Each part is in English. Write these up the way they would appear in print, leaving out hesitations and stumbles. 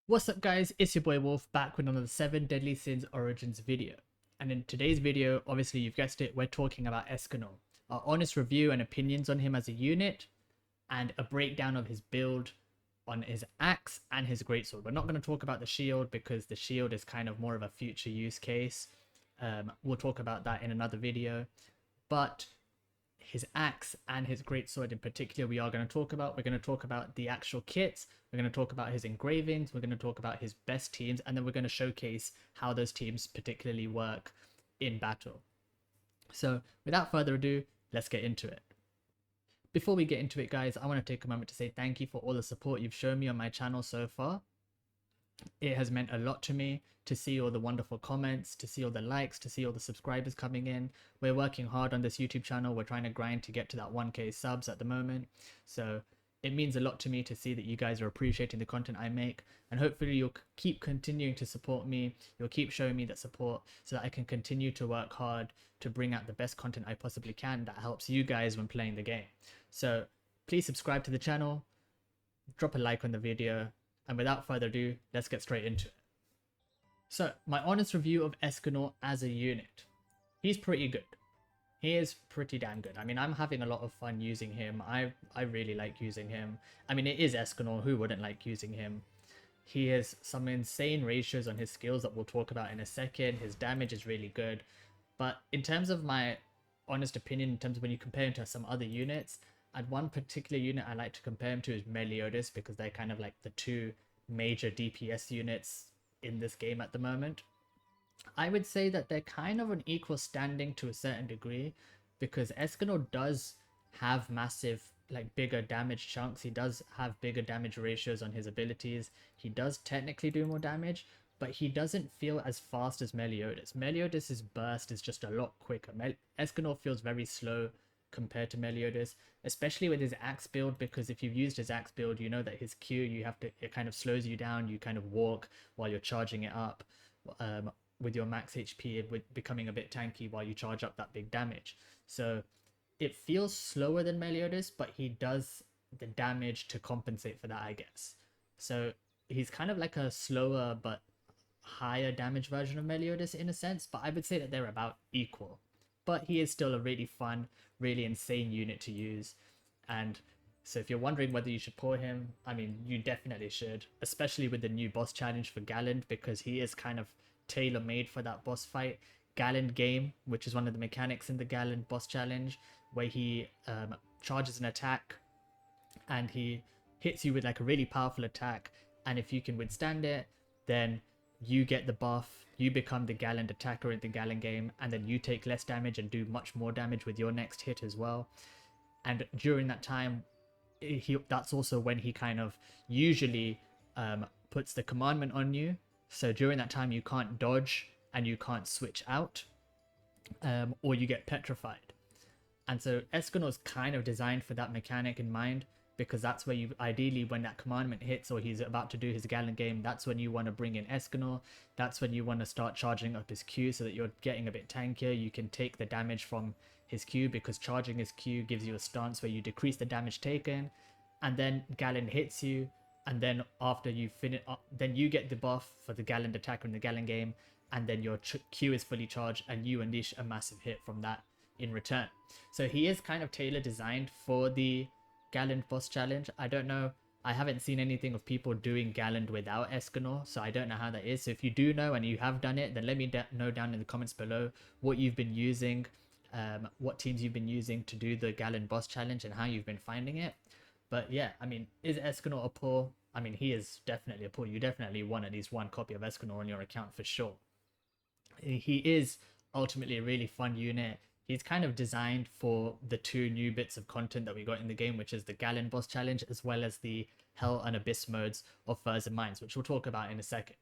What's up guys, it's your boy Wolf back with another 7 Deadly Sins Origins video. And in today's video, obviously you've guessed it, we're talking about Escanor. Our honest review and opinions on him as a unit, and a breakdown of his build on his axe and his greatsword. We're not going to talk about the shield because the shield is kind of more of a future use case. We'll talk about that in another video. But his axe and his greatsword in particular we are going to talk about. We're going to talk about the actual kits, we're going to talk about his engravings, we're going to talk about his best teams, and then we're going to showcase how those teams particularly work in battle. So without further ado, let's get into it. Before we get into it guys, I want to take a moment to say thank you for all the support you've shown me on my channel so far. It has meant a lot to me to see all the wonderful comments, to see all the likes, to see all the subscribers coming in. We're working hard on this YouTube channel. We're trying to grind to get to that 1k subs at the moment. So it means a lot to me to see that you guys are appreciating the content I make, and hopefully you'll keep continuing to support me. You'll keep showing me that support so that I can continue to work hard to bring out the best content I possibly can that helps you guys when playing the game. So please subscribe to the channel, drop a like on the video, and without further ado, let's get straight into it. So, my honest review of Escanor as a unit. He's pretty good. He is pretty damn good. I mean, I'm having a lot of fun using him. I really like using him. I mean, it is Escanor, who wouldn't like using him? He has some insane ratios on his skills that we'll talk about in a second. His damage is really good. But in terms of my honest opinion, in terms of when you compare him to some other units, and one particular unit I like to compare him to is Meliodas, because they're kind of like the two major DPS units in this game at the moment. I would say that they're kind of an equal standing to a certain degree, because Escanor does have massive, like bigger damage chunks. He does have bigger damage ratios on his abilities. He does technically do more damage, but he doesn't feel as fast as Meliodas. Meliodas' burst is just a lot quicker. Escanor feels very slow compared to Meliodas, especially with his axe build, because if you've used his axe build, you know that his Q, it kind of slows you down. You kind of walk while you're charging it up. With your max HP, with becoming a bit tanky while you charge up that big damage. So it feels slower than Meliodas, but he does the damage to compensate for that, I guess. So he's kind of like a slower but higher damage version of Meliodas in a sense, but I would say that they're about equal. But he is still a really fun, really insane unit to use. And so if you're wondering whether you should pour him, I mean, you definitely should, especially with the new boss challenge for Galland, because he is kind of tailor-made for that boss fight. Galland game, which is one of the mechanics in the Galland boss challenge, where he charges an attack and he hits you with like a really powerful attack, and if you can withstand it, then you get the buff, you become the Galland attacker in the Galland game, and then you take less damage and do much more damage with your next hit as well. And during that time, that's also when he kind of usually puts the commandment on you. So during that time you can't dodge and you can't switch out, or you get petrified. And so Escanor is kind of designed for that mechanic in mind, because that's where you ideally, when that commandment hits or he's about to do his Gallant game, that's when you want to bring in Escanor. That's when you want to start charging up his Q so that you're getting a bit tankier. You can take the damage from his Q, because charging his Q gives you a stance where you decrease the damage taken, and then Gallant hits you, and then after you finish, then you get the buff for the Gallant attacker in the Gallant game, and then your Q is fully charged and you unleash a massive hit from that in return. So he is kind of tailor designed for the Gallant boss challenge. I don't know, I haven't seen anything of people doing Gallant without Escanor, so I don't know how that is. So if you do know and you have done it, then let me know down in the comments below what you've been using, what teams you've been using to do the Gallant boss challenge and how you've been finding it. But yeah, I mean, is Escanor a pull? I mean, he is definitely a pull. You definitely want at least one copy of Escanor on your account for sure. He is ultimately a really fun unit. He's kind of designed for the two new bits of content that we got in the game, which is the Gallant boss challenge as well as the Hell and Abyss modes of Furs and Mines, which we'll talk about in a second.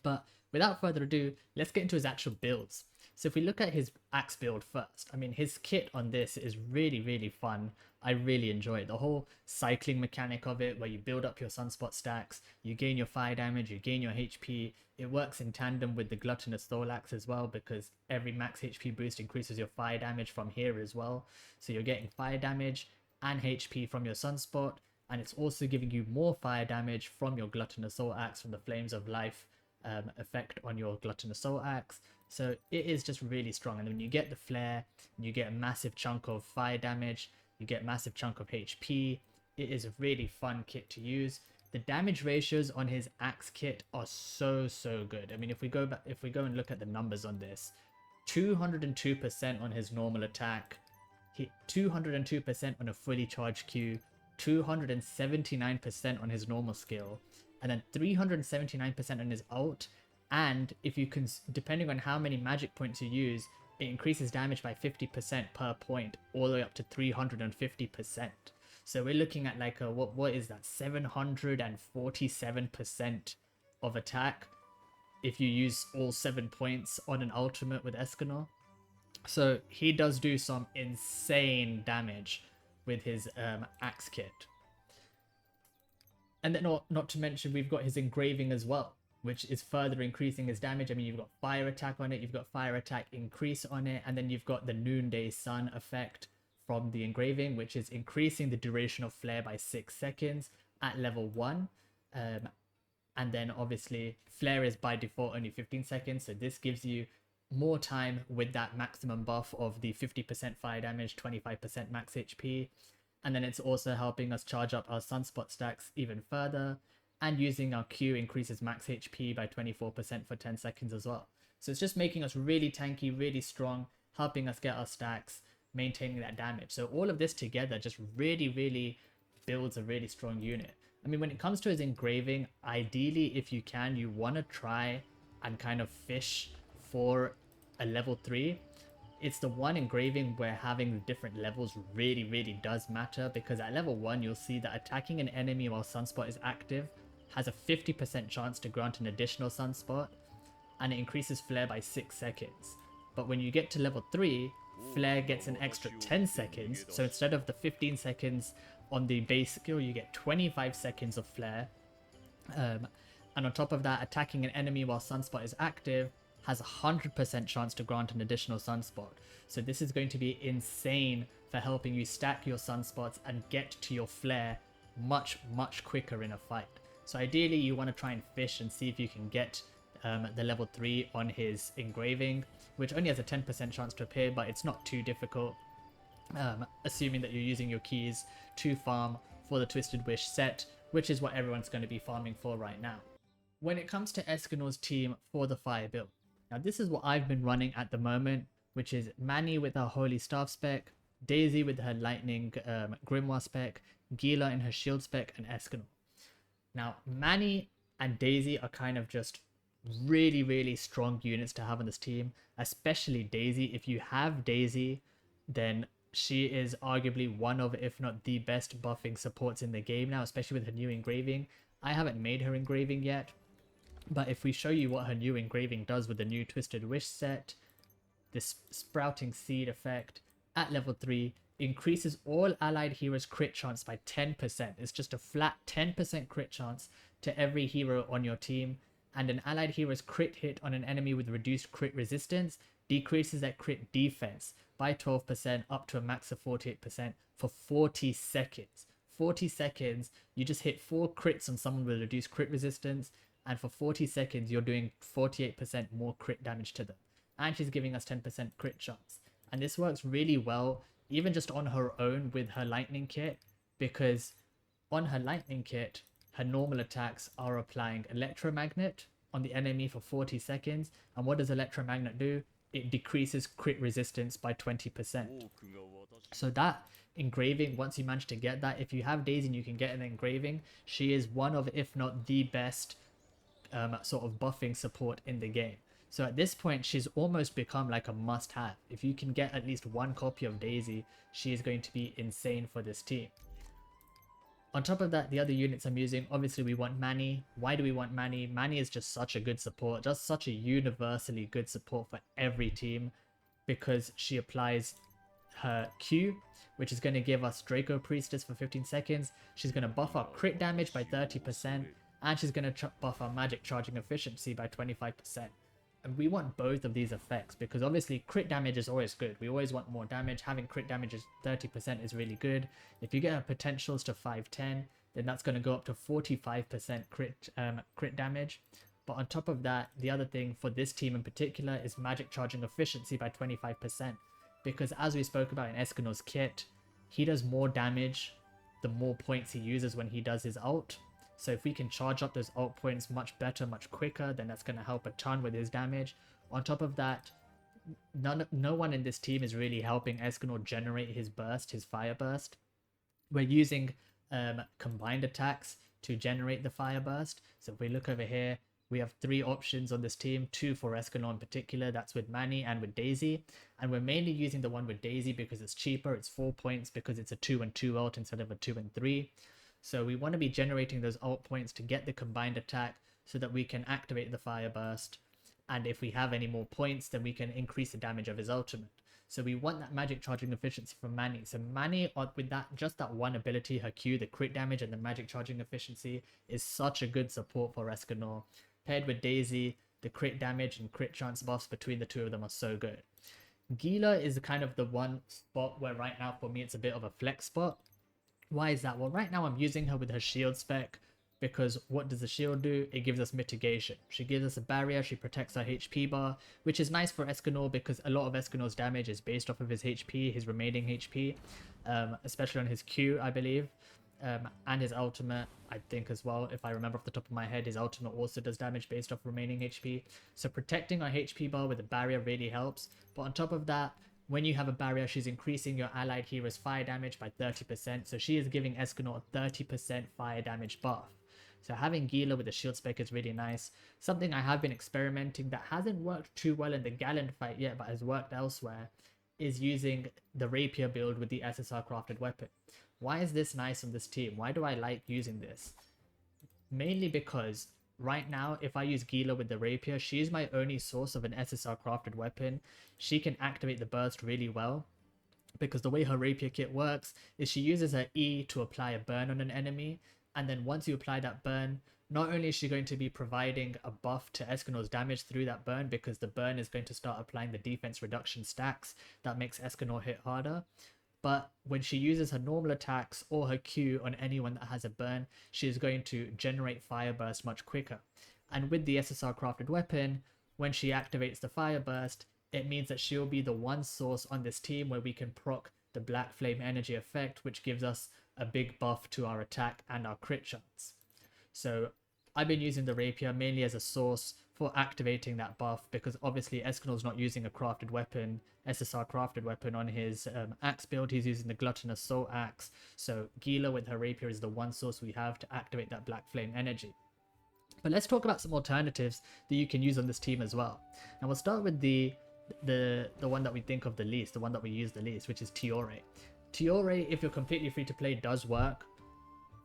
But without further ado, let's get into his actual builds. So if we look at his axe build first, I mean, his kit on this is really, really fun. I really enjoy it. The whole cycling mechanic of it, where you build up your sunspot stacks, you gain your fire damage, you gain your HP. It works in tandem with the Gluttonous Thorax as well, because every max HP boost increases your fire damage from here as well. So you're getting fire damage and HP from your sunspot, and it's also giving you more fire damage from your Glutton Assault Axe, from the Flames of Life effect on your Glutton Assault Axe. So it is just really strong. And then when you get the flare, you get a massive chunk of fire damage, you get a massive chunk of HP. It is a really fun kit to use. The damage ratios on his axe kit are so good. I mean, if we go and look at the numbers on this, 202% on his normal attack, 202% on a fully charged Q, 279% on his normal skill, and then 379% on his ult. And if you can, depending on how many magic points you use, it increases damage by 50% per point, all the way up to 350%. So we're looking at like a, what is that, 747% of attack if you use all 7 points on an ultimate with Escanor. So he does do some insane damage with his axe kit. And then not to mention, we've got his engraving as well, which is further increasing his damage. I mean, you've got fire attack on it, you've got fire attack increase on it, and then you've got the noonday sun effect from the engraving, which is increasing the duration of flare by 6 seconds at level 1. And then obviously flare is by default only 15 seconds, so this gives you more time with that maximum buff of the 50% fire damage, 25% max HP. And then it's also helping us charge up our sunspot stacks even further, and using our Q increases max HP by 24% for 10 seconds as well. So it's just making us really tanky, really strong, helping us get our stacks, maintaining that damage. So all of this together just really builds a really strong unit. I mean, when it comes to his engraving, ideally, if you can, you want to try and kind of fish for a level 3. It's the one engraving where having the different levels really does matter, because at level 1 you'll see that attacking an enemy while sunspot is active has a 50% chance to grant an additional sunspot, and it increases flare by 6 seconds. But when you get to level 3, flare gets an extra 10 seconds, so instead of the 15 seconds on the base skill, you get 25 seconds of flare. And on top of that, attacking an enemy while sunspot is active has a 100% chance to grant an additional sunspot. So this is going to be insane for helping you stack your sunspots and get to your flare much quicker in a fight. So ideally you want to try and fish and see if you can get the level 3 on his engraving, which only has a 10% chance to appear, but it's not too difficult, assuming that you're using your keys to farm for the Twisted Wish set, which is what everyone's going to be farming for right now. When it comes to Escanor's team for the fire build, now this is what I've been running at the moment, which is Manny with her Holy Staff spec, Daisy with her Lightning Grimoire spec, Gila in her Shield spec, and Escanor. Now Manny and Daisy are kind of just really strong units to have on this team, especially Daisy. If you have Daisy, then she is arguably one of, if not the best buffing supports in the game now, especially with her new engraving. I haven't made her engraving yet, but if we show you what her new engraving does with the new Twisted Wish set, this Sprouting Seed effect at level 3 increases all allied heroes crit chance by 10%. It's just a flat 10% crit chance to every hero on your team, and an allied hero's crit hit on an enemy with reduced crit resistance decreases that crit defense by 12% up to a max of 48% for 40 seconds. 40 seconds, you just hit 4 crits on someone with reduced crit resistance, and for 40 seconds you're doing 48% more crit damage to them. And she's giving us 10% crit chance. And this works really well, even just on her own with her lightning kit, because on her lightning kit, her normal attacks are applying electromagnet on the enemy for 40 seconds. And what does electromagnet do? It decreases crit resistance by 20%. So that engraving, once you manage to get that, if you have Daisy and you can get an engraving, she is one of, if not the best sort of buffing support in the game. So at this point, she's almost become like a must-have. If you can get at least one copy of Daisy, she is going to be insane for this team. On top of that, the other units I'm using, obviously we want Manny. Why do we want Manny? Manny is just such a good support, just such a universally good support for every team, because she applies her Q, which is going to give us Draco Priestess for 15 seconds. She's going to buff our crit damage by 30%, and she's going to buff our magic charging efficiency by 25%. And we want both of these effects, because obviously crit damage is always good. We always want more damage. Having crit damage is 30% is really good. If you get her potentials to 510, then that's going to go up to 45% crit damage. But on top of that, the other thing for this team in particular is magic charging efficiency by 25%. Because as we spoke about in Escanor's kit, he does more damage the more points he uses when he does his ult. So if we can charge up those ult points much better, much quicker, then that's going to help a ton with his damage. On top of that, no one in this team is really helping Escanor generate his burst, his fire burst. We're using combined attacks to generate the fire burst. So if we look over here, we have 3 options on this team, 2 for Escanor in particular, that's with Manny and with Daisy. And we're mainly using the one with Daisy because it's cheaper, it's 4 points because it's a 2 and 2 ult instead of a 2 and 3. So we want to be generating those ult points to get the combined attack so that we can activate the fire burst. And if we have any more points, then we can increase the damage of his ultimate. So we want that magic charging efficiency from Manny. So Manny, with that, just that one ability, her Q, the crit damage and the magic charging efficiency, is such a good support for Escanor. Paired with Daisy, the crit damage and crit chance buffs between the two of them are so good. Gila is kind of the one spot where right now for me it's a bit of a flex spot. Why is that? Well, right now I'm using her with her shield spec because what does the shield do? It gives us mitigation. She gives us a barrier, she protects our HP bar, which is nice for Escanor because a lot of Escanor's damage is based off of his HP, his remaining HP, especially on his Q, I believe. And his ultimate, I think as well, if I remember off the top of my head, his ultimate also does damage based off remaining HP. So protecting our HP bar with a barrier really helps. But on top of that, when you have a barrier, she's increasing your allied hero's fire damage by 30%. So she is giving Escanor a 30% fire damage buff. So having Gila with the shield spec is really nice. Something I have been experimenting that hasn't worked too well in the Gallant fight yet, but has worked elsewhere, is using the rapier build with the SSR crafted weapon. Why is this nice on this team? Why do I like using this? Mainly because right now, if I use Gila with the rapier, she's my only source of an SSR crafted weapon. She can activate the burst really well because the way her rapier kit works is she uses her E to apply a burn on an enemy. And then once you apply that burn, not only is she going to be providing a buff to Escanor's damage through that burn because the burn is going to start applying the defense reduction stacks that makes Escanor hit harder, but when she uses her normal attacks or her Q on anyone that has a burn, she is going to generate fire burst much quicker. And with the SSR crafted weapon, when she activates the fire burst, it means that she'll be the one source on this team where we can proc the black flame energy effect, which gives us a big buff to our attack and our crit chance. So I've been using the rapier mainly as a source for activating that buff because obviously Escanor's not using a crafted weapon, SSR crafted weapon on his axe build. He's using the gluttonous soul axe. So Gila with her rapier is the one source we have to activate that black flame energy. But let's talk about some alternatives that you can use on this team as well. And we'll start with the one that we think of the least, the one that we use the least, which is Tiore. Tiore, if you're completely free to play, does work.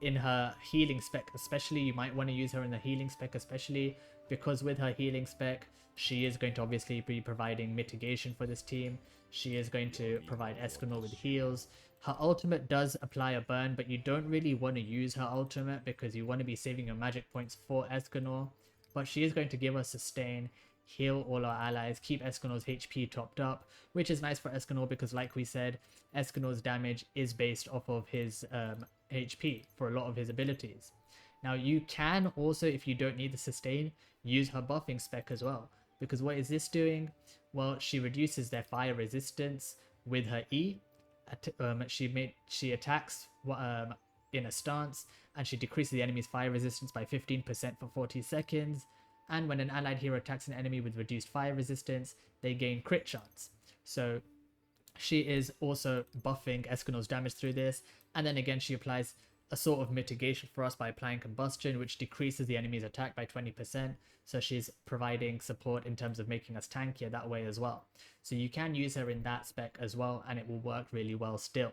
In her healing spec especially, you might want to use her in the healing spec especially because with her healing spec she is going to obviously be providing mitigation for this team. She is going to provide Escanor with heals. Her ultimate does apply a burn, but you don't really want to use her ultimate because you want to be saving your magic points for Escanor. But she is going to give us sustain, heal all our allies, keep Escanor's HP topped up, which is nice for Escanor because like we said, Escanor's damage is based off of his HP for a lot of his abilities. Now you can also, if you don't need the sustain, use her buffing spec as well, because what is this doing? Well, she reduces their fire resistance with her E. She attacks in a stance, and she decreases the enemy's fire resistance by 15% for 40 seconds. And when an allied hero attacks an enemy with reduced fire resistance, they gain crit chance. So she is also buffing Escanor's damage through this. And then again, she applies a sort of mitigation for us by applying combustion, which decreases the enemy's attack by 20%. So she's providing support in terms of making us tankier that way as well. So you can use her in that spec as well, and it will work really well still.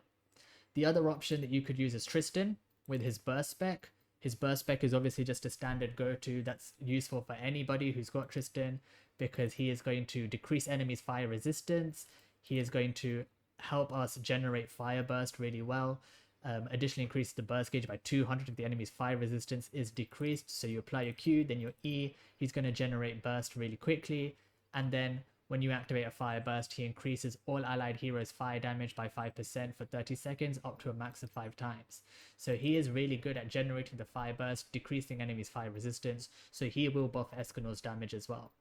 The other option that you could use is Tristan with his burst spec. His burst spec is obviously just a standard go-to that's useful for anybody who's got Tristan because he is going to decrease enemies' fire resistance. He is going to help us generate fire burst really well. Additionally increase the burst gauge by 200 if the enemy's fire resistance is decreased. So you apply your Q, then your E, he's going to generate burst really quickly. And then when you activate a fire burst, he increases all allied heroes fire damage by 5% for 30 seconds up to a max of 5 times. So he is really good at generating the fire burst, decreasing enemies fire resistance, so he will buff Escanor's damage as well.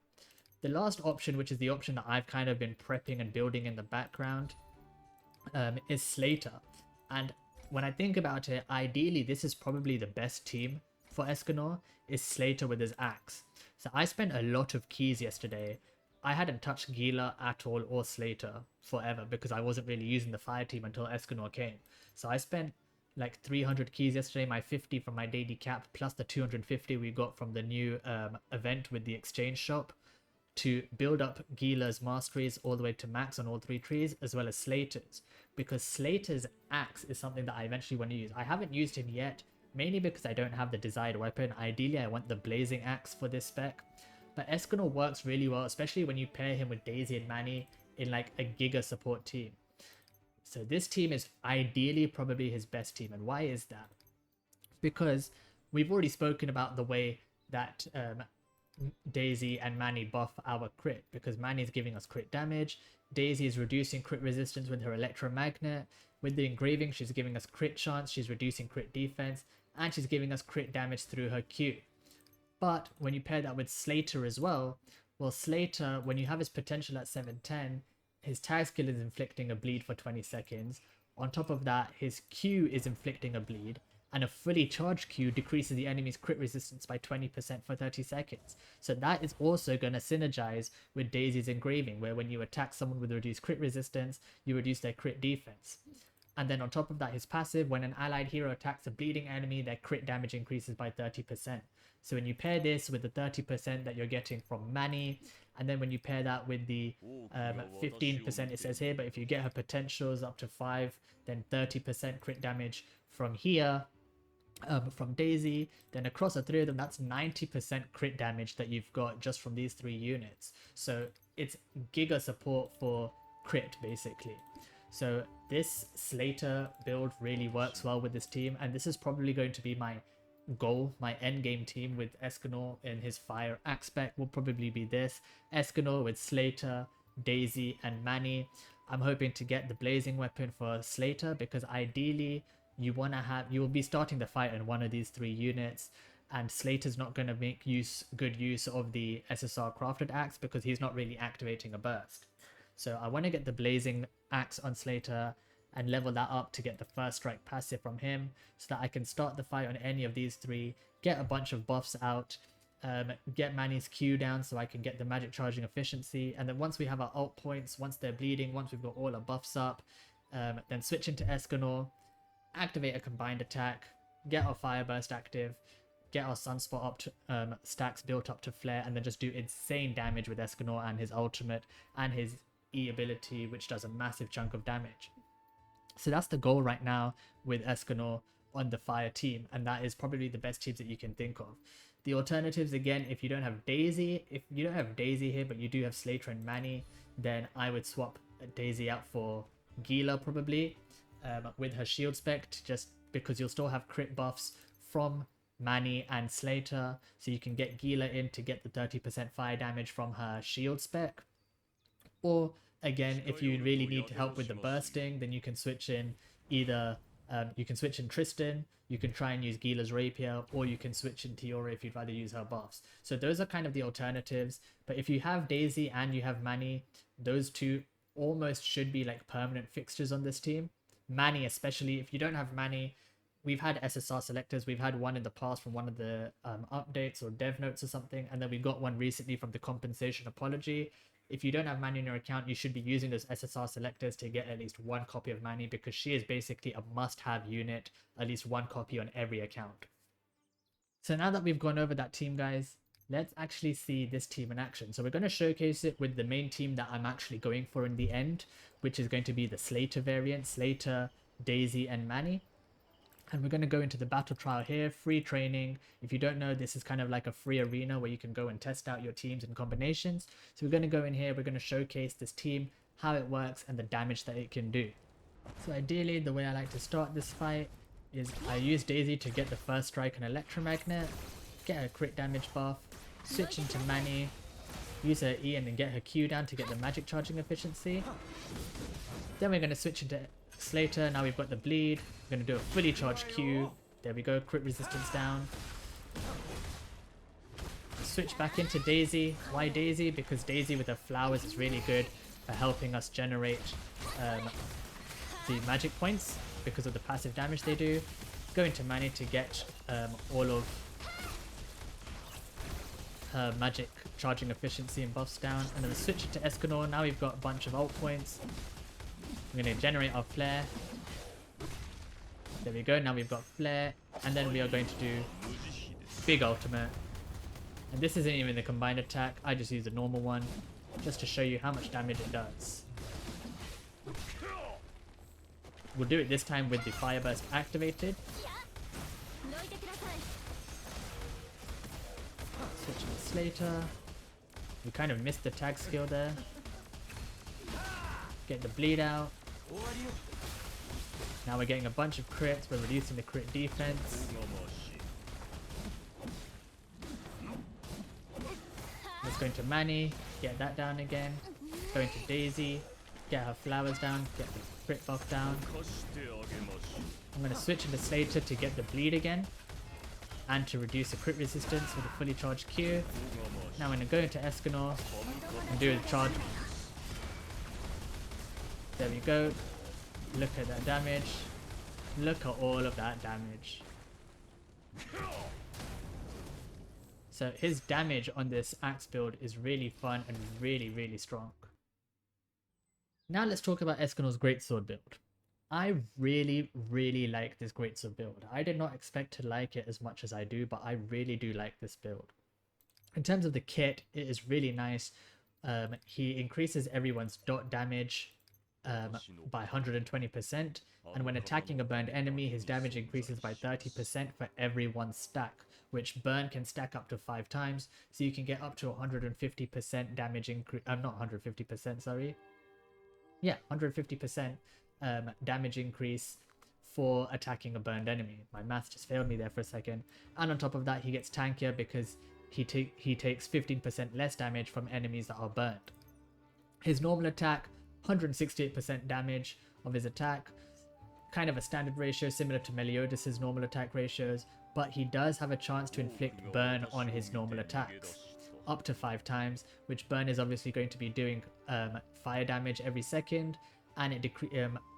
The last option, which is the option that I've kind of been prepping and building in the background, is Slater. And when I think about it, ideally this is probably the best team for Escanor, is Slater with his axe. So I spent a lot of keys yesterday. I hadn't touched Gila at all or Slater forever because I wasn't really using the fire team until Escanor came. So I spent like 300 keys yesterday, my 50 from my daily cap plus the 250 we got from the new event with the exchange shop, to build up Gila's masteries all the way to max on all 3 trees, as well as Slater's, because Slater's axe is something that I eventually want to use. I haven't used him yet, mainly because I don't have the desired weapon. Ideally I want the blazing axe for this spec, but Escanor works really well, especially when you pair him with Daisy and Manny in like a giga support team. So this team is ideally probably his best team. And why is that? Because we've already spoken about the way that Daisy and Manny buff our crit, because Manny is giving us crit damage, Daisy is reducing crit resistance with her electromagnet, with the engraving she's giving us crit chance, she's reducing crit defense, and she's giving us crit damage through her Q. But when you pair that with Slater as well, Slater, when you have his potential at 710, his tag skill is inflicting a bleed for 20 seconds. On top of that, his Q is inflicting a bleed, and a fully charged Q decreases the enemy's crit resistance by 20% for 30 seconds. So that is also going to synergize with Daisy's engraving, where when you attack someone with reduced crit resistance, you reduce their crit defense. And then on top of that, his passive, when an allied hero attacks a bleeding enemy, their crit damage increases by 30%. So when you pair this with the 30% that you're getting from Manny, and then when you pair that with the 15% it says here, but if you get her potentials up to 5, then 30% crit damage from here, from Daisy, then across the 3 of them, that's 90% crit damage that you've got just from these 3 units. So it's giga support for crit basically. So this Slater build really works well with this team, and this is probably going to be my goal, my end game team with Escanor in his fire axe spec will probably be this. Escanor with Slater, Daisy and Manny. I'm hoping to get the blazing weapon for Slater, because ideally you will be starting the fight in one of these 3 units, and Slater's not going to make good use of the SSR crafted axe because he's not really activating a burst. So I want to get the blazing axe on Slater and level that up to get the first strike passive from him, so that I can start the fight on any of these 3, get a bunch of buffs out, get Manny's Q down so I can get the magic charging efficiency, and then once we have our ult points, once they're bleeding, once we've got all our buffs up, then switch into Escanor, activate a combined attack, get our fire burst active, get our sunspot up to stacks built up to flare, and then just do insane damage with Escanor and his ultimate and his E ability, which does a massive chunk of damage. So that's the goal right now with Escanor on the fire team, and that is probably the best teams that you can think of. The alternatives, again, if you don't have Daisy here but you do have Slater and Manny, then I would swap Daisy out for Gila probably, with her shield spec, just because you'll still have crit buffs from Manny and Slater, so you can get Gila in to get the 30% fire damage from her shield spec. Or again, if you really need help with the bursting, then you can switch in either Tristan, you can try and use Gila's rapier, or you can switch in Tiora if you'd rather use her buffs. So those are kind of the alternatives. But if you have Daisy and you have Manny, those 2 almost should be like permanent fixtures on this team. Manny especially, if you don't have Manny, we've had SSR selectors, we've had one in the past from one of the updates or dev notes or something, and then we got one recently from the compensation apology. If you don't have Manny in your account, you should be using those SSR selectors to get at least 1 copy of Manny, because she is basically a must-have unit, at least 1 copy on every account. So now that we've gone over that team, guys, let's actually see this team in action. So we're going to showcase it with the main team that I'm actually going for in the end, which is going to be the Slater variant, Slater, Daisy and Manny. And we're going to go into the battle trial here, free training. If you don't know, this is kind of like a free arena where you can go and test out your teams and combinations. So we're going to go in here, we're going to showcase this team, how it works and the damage that it can do. So ideally, the way I like to start this fight is I use Daisy to get the first strike on electromagnet, get a crit damage buff, switch into Manny, use her E and then get her Q down to get the magic charging efficiency. Then we're going to switch into Slater. Now we've got the bleed. We're going to do a fully charged Q. There we go, crit resistance down. Switch back into Daisy. Why Daisy? Because Daisy with her flowers is really good for helping us generate the magic points because of the passive damage they do. Go into Manny to get all of her magic charging efficiency and buffs down. And then we switch it to Escanor. Now we've got a bunch of alt points. We're going to generate our flare. There we go, now we've got flare. And then we are going to do big ultimate. And this isn't even the combined attack. I just use the normal one just to show you how much damage it does. We'll do it this time with the fire burst activated. Switch to Slater. We kind of missed the tag skill there. Get the bleed out. Now we're getting a bunch of crits. We're reducing the crit defense. Let's go into Manny. Get that down again. Go into Daisy. Get her flowers down. Get the crit buff down. I'm going to switch into Slater to get the bleed again. And to reduce the crit resistance with a fully charged Q. Now I'm going to go into Escanor and do the charge. There we go. Look at that damage. Look at all of that damage. So his damage on this axe build is really fun and really strong. Now let's talk about Escanor's Greatsword build. I really like this Greatsword build. I did not expect to like it as much as I do, but I really do like this build. In terms of the kit, it is really nice. He increases everyone's dot damage by 120%, and when attacking a burned enemy, his damage increases by 30% for every one stack, which burn can stack up to 5 times, so you can get up to 150% damage increase. Not 150%, sorry. Yeah, 150% damage increase for attacking a burned enemy. My math just failed me there for a second. And on top of that, he gets tankier because he takes 15% less damage from enemies that are burnt. His normal attack, 168% damage of his attack, kind of a standard ratio similar to Meliodas' normal attack ratios, but he does have a chance to inflict burn on his normal attacks up to 5 times, which burn is obviously going to be doing fire damage every second, and it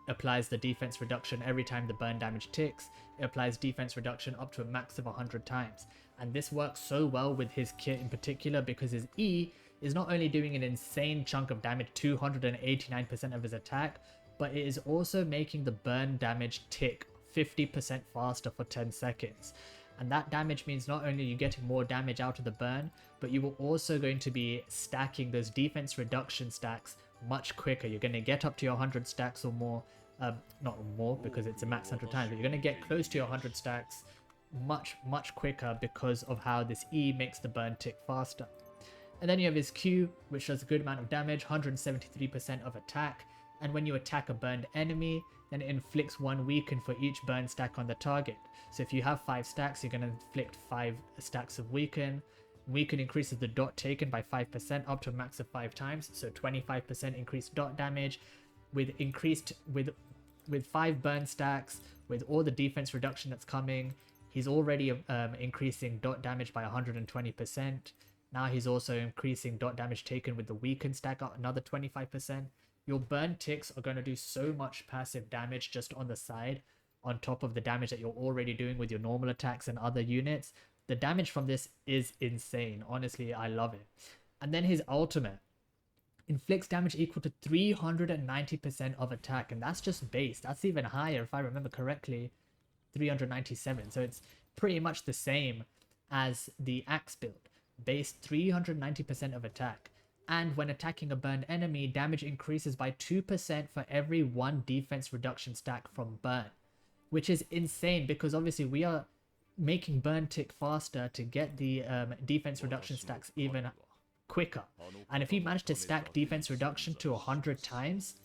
applies the defense reduction every time the burn damage ticks. It applies defense reduction up to a max of 100 times, and this works so well with his kit in particular because his E is not only doing an insane chunk of damage, 289% of his attack, but it is also making the burn damage tick 50% faster for 10 seconds. And that damage means not only are you getting more damage out of the burn, but you will also going to be stacking those defense reduction stacks much quicker. You're going to get up to your 100 stacks or more, not more because it's a max 100 times, but you're going to get close to your 100 stacks much quicker because of how this E makes the burn tick faster. And then you have his Q, which does a good amount of damage, 173% of attack. And when you attack a burned enemy, then it inflicts 1 weaken for each burn stack on the target. So if you have 5 stacks, you're going to inflict 5 stacks of weaken. Weaken increases the dot taken by 5% up to a max of 5 times. So 25% increased dot damage with 5 burn stacks, with all the defense reduction that's coming. He's already increasing dot damage by 120%. Now he's also increasing dot damage taken with the weaken stack up another 25%. Your burn ticks are going to do so much passive damage just on the side, on top of the damage that you're already doing with your normal attacks and other units. The damage from this is insane. Honestly, I love it. And then his ultimate inflicts damage equal to 390% of attack, and that's just base. That's even higher, if I remember correctly, 397. So it's pretty much the same as the axe build. Base 390% of attack. And when attacking a burned enemy, damage increases by 2% for every 1 defense reduction stack from burn, which is insane because obviously we are making burn tick faster to get the defense reduction stacks even quicker. And if you manage to stack defense reduction to 100 times,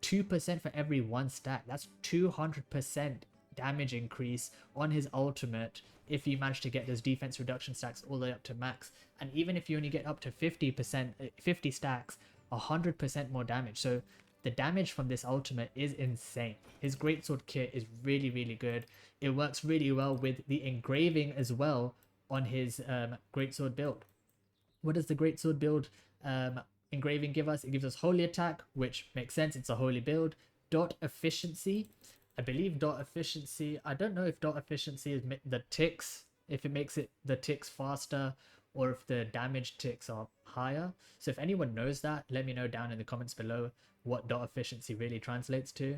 2% for every 1 stack, that's 200% damage increase on his ultimate if you manage to get those defense reduction stacks all the way up to max. And even if you only get up to 50%, 50 stacks, 100% more damage. So the damage from this ultimate is insane. His greatsword kit is really, really good. It works really well with the engraving as well on his greatsword build. What does the greatsword build engraving give us? It gives us holy attack, which makes sense, it's a holy build. Dot efficiency, I believe dot efficiency, I don't know if dot efficiency is the ticks, if it makes it the ticks faster, or if the damage ticks are higher. So if anyone knows that, let me know down in the comments below what dot efficiency really translates to.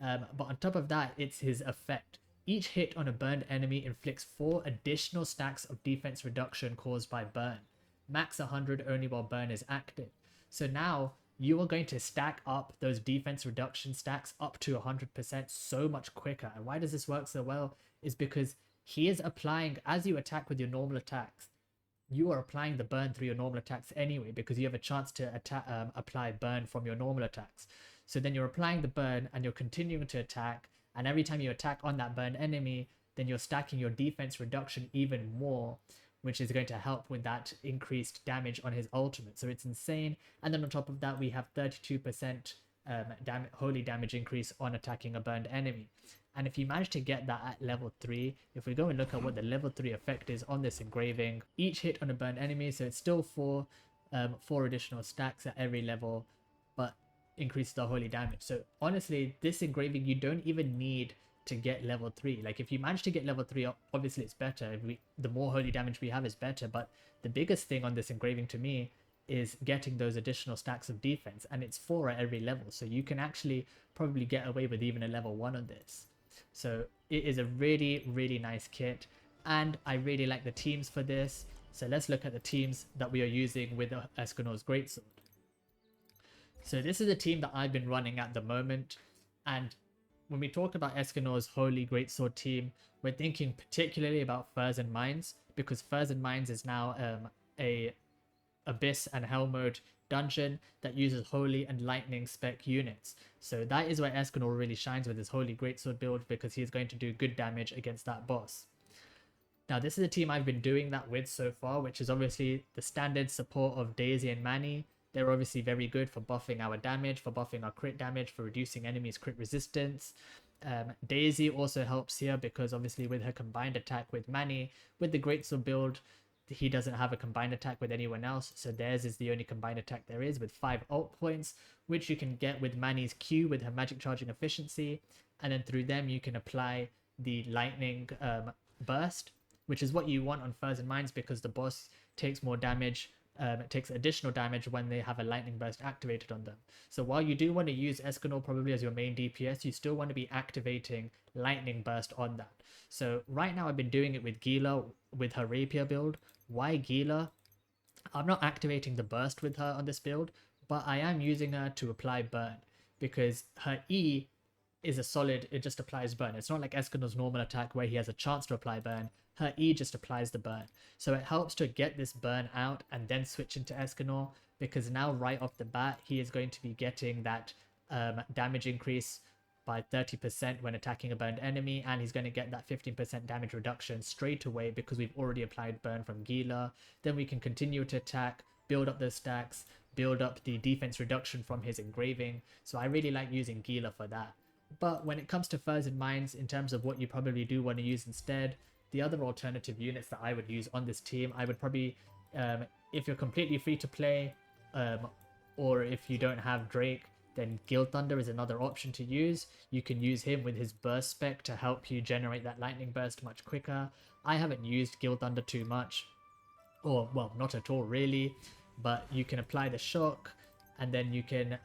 But on top of that, it's his effect. Each hit on a burned enemy inflicts 4 additional stacks of defense reduction caused by burn. Max 100 only while burn is active. So now you are going to stack up those defense reduction stacks up to 100% so much quicker. And why does this work so well is because he is applying, as you attack with your normal attacks, you are applying the burn through your normal attacks anyway, because you have a chance to apply burn from your normal attacks. So then you're applying the burn and you're continuing to attack, and every time you attack on that burned enemy, then you're stacking your defense reduction even more, which is going to help with that increased damage on his ultimate. So it's insane. And then on top of that, we have 32% holy damage increase on attacking a burned enemy. And if you manage to get that at level 3, if we go and look at what the level 3 effect is on this engraving, each hit on a burned enemy, so it's still 4 additional stacks at every level, but increases the holy damage. So honestly, this engraving, you don't even need to get level 3. Like if you manage to get level 3, obviously it's better. The more holy damage we have is better, but the biggest thing on this engraving to me is getting those additional stacks of defense, and it's 4 at every level, so you can actually probably get away with even a level 1 on this. So it is a really, really nice kit, and I really like the teams for this. So let's look at the teams that we are using with Escanor's Greatsword. So this is a team that I've been running at the moment, and when we talk about Escanor's Holy Greatsword team, we're thinking particularly about Furs and Mines, because Furs and Mines is now a Abyss and Hell mode dungeon that uses Holy and Lightning spec units. So that is where Escanor really shines with his Holy Greatsword build, because he's going to do good damage against that boss. Now this is a team I've been doing that with so far, which is obviously the standard support of Daisy and Manny. They're obviously very good for buffing our damage, for buffing our crit damage, for reducing enemies' crit resistance. Daisy also helps here because obviously with her combined attack with Manny, with the Greatsword build, he doesn't have a combined attack with anyone else, so theirs is the only combined attack there is, with 5 ult points, which you can get with Manny's Q with her magic charging efficiency, and then through them you can apply the lightning burst, which is what you want on Furs and Mines, because the boss takes more damage, it takes additional damage when they have a lightning burst activated on them. So while you do want to use Escanor probably as your main DPS, you still want to be activating lightning burst on that. So right now I've been doing it with Gila with her rapier build. Why Gila? I'm not activating the burst with her on this build, but I am using her to apply burn, because her E is a solid, it just applies burn. It's not like Escanor's normal attack where he has a chance to apply burn. Her E just applies the burn. So it helps to get this burn out and then switch into Escanor, because now right off the bat he is going to be getting that damage increase by 30% when attacking a burned enemy, and he's going to get that 15% damage reduction straight away because we've already applied burn from Gila. Then we can continue to attack, build up those stacks, build up the defense reduction from his engraving. So I really like using Gila for that. But when it comes to Furs and Mines, in terms of what you probably do want to use instead, the other alternative units that I would use on this team, I would probably, if you're completely free to play, or if you don't have Drake, then Guild Thunder is another option to use. You can use him with his burst spec to help you generate that lightning burst much quicker. I haven't used Guild Thunder too much, or well, not at all really, but you can apply the shock, and then you can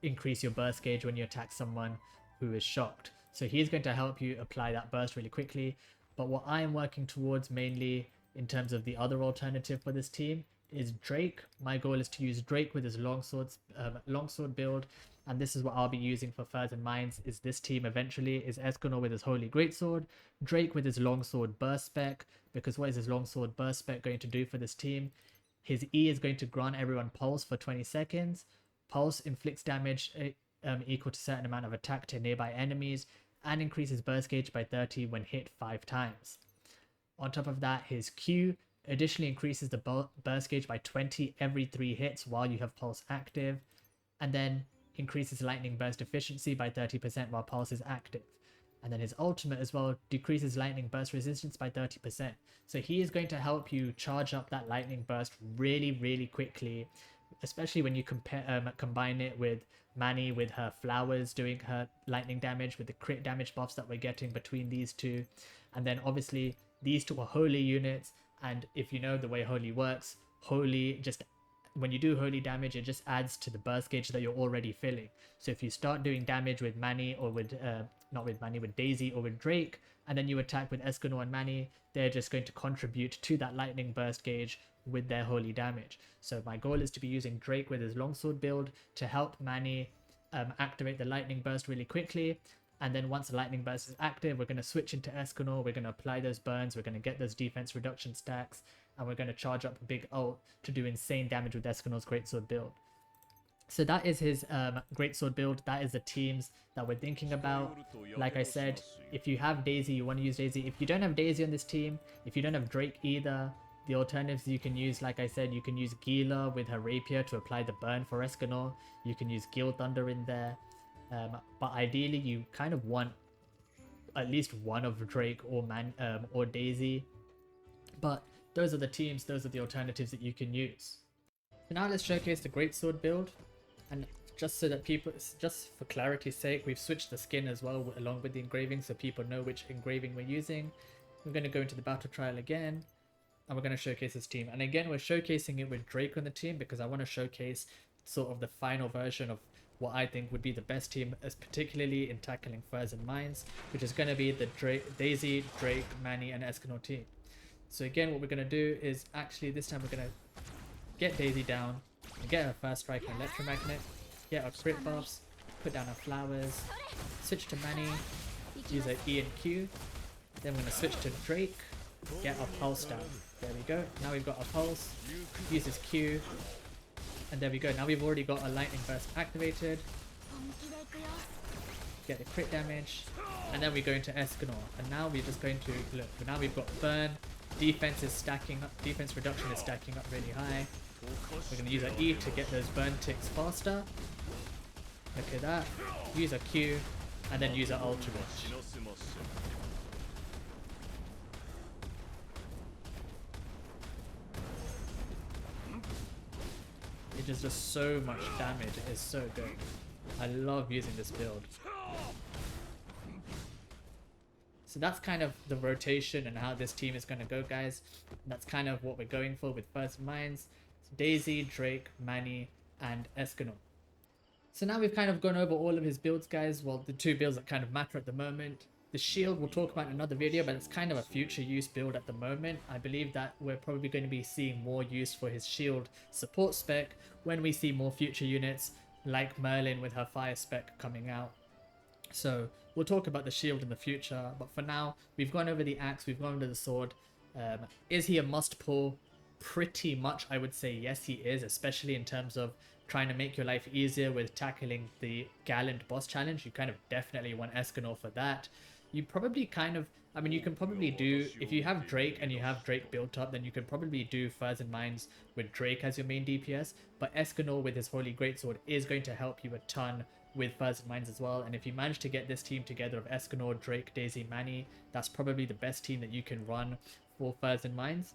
increase your burst gauge when you attack someone who is shocked. So he's going to help you apply that burst really quickly. But what I am working towards mainly in terms of the other alternative for this team is Drake. My goal is to use Drake with his longsword build, and this is what I'll be using for Furs and Mines. Is this team eventually is Escanor with his Holy Greatsword, Drake with his longsword burst spec, because what is his longsword burst spec going to do for this team? His E is going to grant everyone pulse for 20 seconds. Pulse inflicts damage equal to a certain amount of attack to nearby enemies, and increases burst gauge by 30 when hit 5 times. On top of that, his Q additionally increases the burst gauge by 20 every 3 hits while you have Pulse active, and then increases lightning burst efficiency by 30% while Pulse is active. And then his ultimate as well decreases lightning burst resistance by 30%. So he is going to help you charge up that lightning burst really quickly, especially when you combine it with Manny with her flowers doing her lightning damage, with the crit damage buffs that we're getting between these two. And then obviously these two are holy units, and if you know the way holy works, holy just when you do holy damage, it just adds to the burst gauge that you're already filling. So if you start doing damage with Manny or with not with Manny, with Daisy or with Drake, and then you attack with Escanor and Manny, they're just going to contribute to that lightning burst gauge with their holy damage. So my goal is to be using Drake with his longsword build to help Manny activate the lightning burst really quickly. And then once the lightning burst is active, we're going to switch into Escanor, we're going to apply those burns, we're going to get those defense reduction stacks, and we're going to charge up a big ult to do insane damage with Escanor's Greatsword build. So that is his Greatsword build. That is the teams that we're thinking about. Like I said, if you have Daisy, you want to use Daisy. If you don't have Daisy on this team, if you don't have Drake either, the alternatives you can use, like I said, you can use Gila with her Rapier to apply the burn for Escanor. You can use Gil Thunder in there. But ideally, you kind of want at least one of Drake or Daisy. But those are the teams, those are the alternatives that you can use. So now let's showcase the Greatsword build. And just so that people, just for clarity's sake, we've switched the skin as well along with the engraving so people know which engraving we're using. We're going to go into the battle trial again, and we're going to showcase this team. And again, we're showcasing it with Drake on the team because I want to showcase sort of the final version of what I think would be the best team, as particularly in tackling Furs and Mines, which is going to be the Daisy, Drake, Manny, and Escanor team. So again, what we're going to do is actually this time we're going to get Daisy down and get her first strike and electromagnet, get our crit buffs, put down our flowers, switch to Manny, use her E and Q, then we're going to switch to Drake, get our pulse down. There we go. Now we've got our pulse, use his Q, and there we go. Now we've already got our lightning burst activated. Get the crit damage, and then we go into Escanor. And now we're just going to look. Now we've got burn. Defense is stacking up. Defense reduction is stacking up really high. We're going to use our E to get those burn ticks faster. Look at that. Use our Q, and then use our ultimate. It just does so much damage. It is so good. I love using this build. So that's kind of the rotation and how this team is going to go, guys. That's kind of what we're going for with First Mines. Daisy, Drake, Manny, and Escanor. So now we've kind of gone over all of his builds, guys. Well, the two builds that kind of matter at the moment. The shield we'll talk about in another video, but it's kind of a future use build at the moment. I believe that we're probably going to be seeing more use for his shield support spec when we see more future units like Merlin with her fire spec coming out. So we'll talk about the shield in the future, but for now we've gone over the axe, we've gone over the sword. Is he a must pull? Pretty much, I would say yes, he is, especially in terms of trying to make your life easier with tackling the Gallant boss challenge. You kind of definitely want Escanor for that. You probably kind of, I mean, you can probably do, if you have Drake and you have Drake built up, then you can probably do Furs and Mines with Drake as your main DPS, but Escanor with his Holy Greatsword is going to help you a ton with Furs and Mines as well. And if you manage to get this team together of Escanor, Drake, Daisy, Manny, that's probably the best team that you can run for Furs and Mines.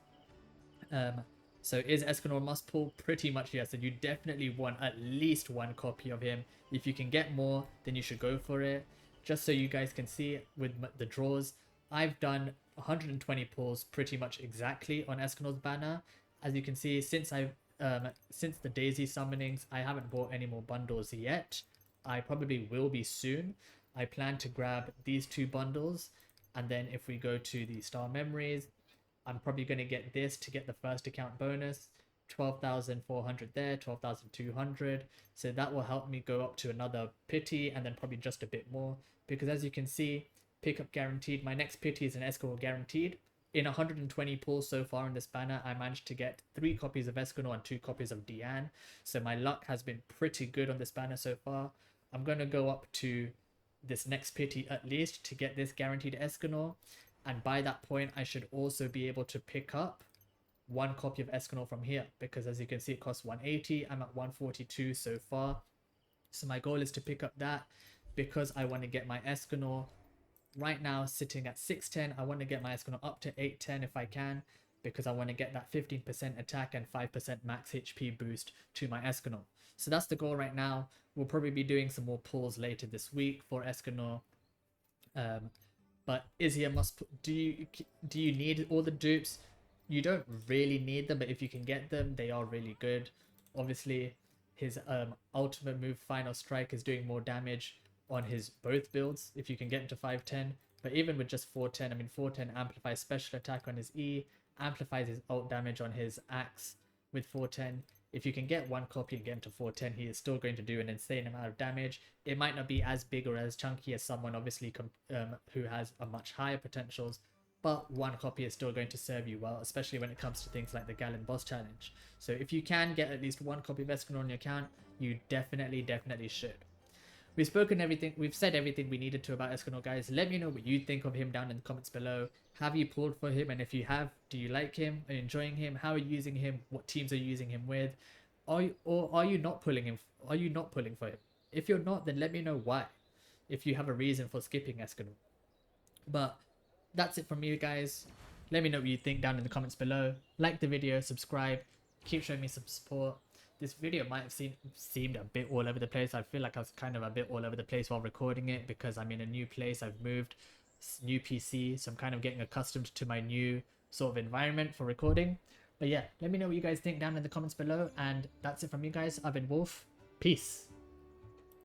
So is Escanor must pull? Pretty much yes, and you definitely want at least one copy of him. If you can get more, then you should go for it. Just so you guys can see with the draws, I've done 120 pulls pretty much exactly on Escanor's banner. As you can see, since the Daisy summonings, I haven't bought any more bundles yet. I probably will be soon. I plan to grab these two bundles, and then if we go to the Star Memories, I'm probably going to get this to get the first account bonus. 12,400 there, 12,200. So that will help me go up to another pity and then probably just a bit more. Because as you can see, pickup guaranteed. My next pity is an Escanor guaranteed. In 120 pulls so far in this banner, I managed to get 3 copies of Escanor and 2 copies of Diane. So my luck has been pretty good on this banner so far. I'm going to go up to this next pity at least to get this guaranteed Escanor. And by that point, I should also be able to pick up one copy of Escanor from here, because as you can see, it costs 180. I'm at 142 so far. So my goal is to pick up that, because I want to get my Escanor right now sitting at 610. I want to get my Escanor up to 810 if I can, because I want to get that 15% attack and 5% max HP boost to my Escanor. So that's the goal right now. We'll probably be doing some more pulls later this week for Escanor. But is he a must? Do you need all the dupes? You don't really need them, but if you can get them, they are really good. Obviously, his ultimate move, Final Strike, is doing more damage on his both builds if you can get him to 510. But even with just 410, I mean 410 amplifies special attack on his E, amplifies his ult damage on his axe with 410. If you can get one copy and get him to 410, he is still going to do an insane amount of damage. It might not be as big or as chunky as someone obviously who has a much higher potentials, but one copy is still going to serve you well, especially when it comes to things like the Gallon Boss Challenge. So if you can get at least one copy of Escanor on your account, you definitely should. We've said everything we needed to about Escanor, guys. Let me know what you think of him down in the comments below. Have you pulled for him? And if you have, do you like him? Are you enjoying him? How are you using him? What teams are you using him with? Are you not pulling him? Are you not pulling for him? If you're not, then let me know why. If you have a reason for skipping Escanor. But that's it from me, guys. Let me know what you think down in the comments below. Like the video, subscribe, keep showing me some support. This video might have seemed a bit all over the place. I feel like I was kind of a bit all over the place while recording it, because I'm in a new place. I've moved, new PC, so I'm kind of getting accustomed to my new sort of environment for recording. But yeah, let me know what you guys think down in the comments below. And that's it from me, guys. I've been Wolf. Peace.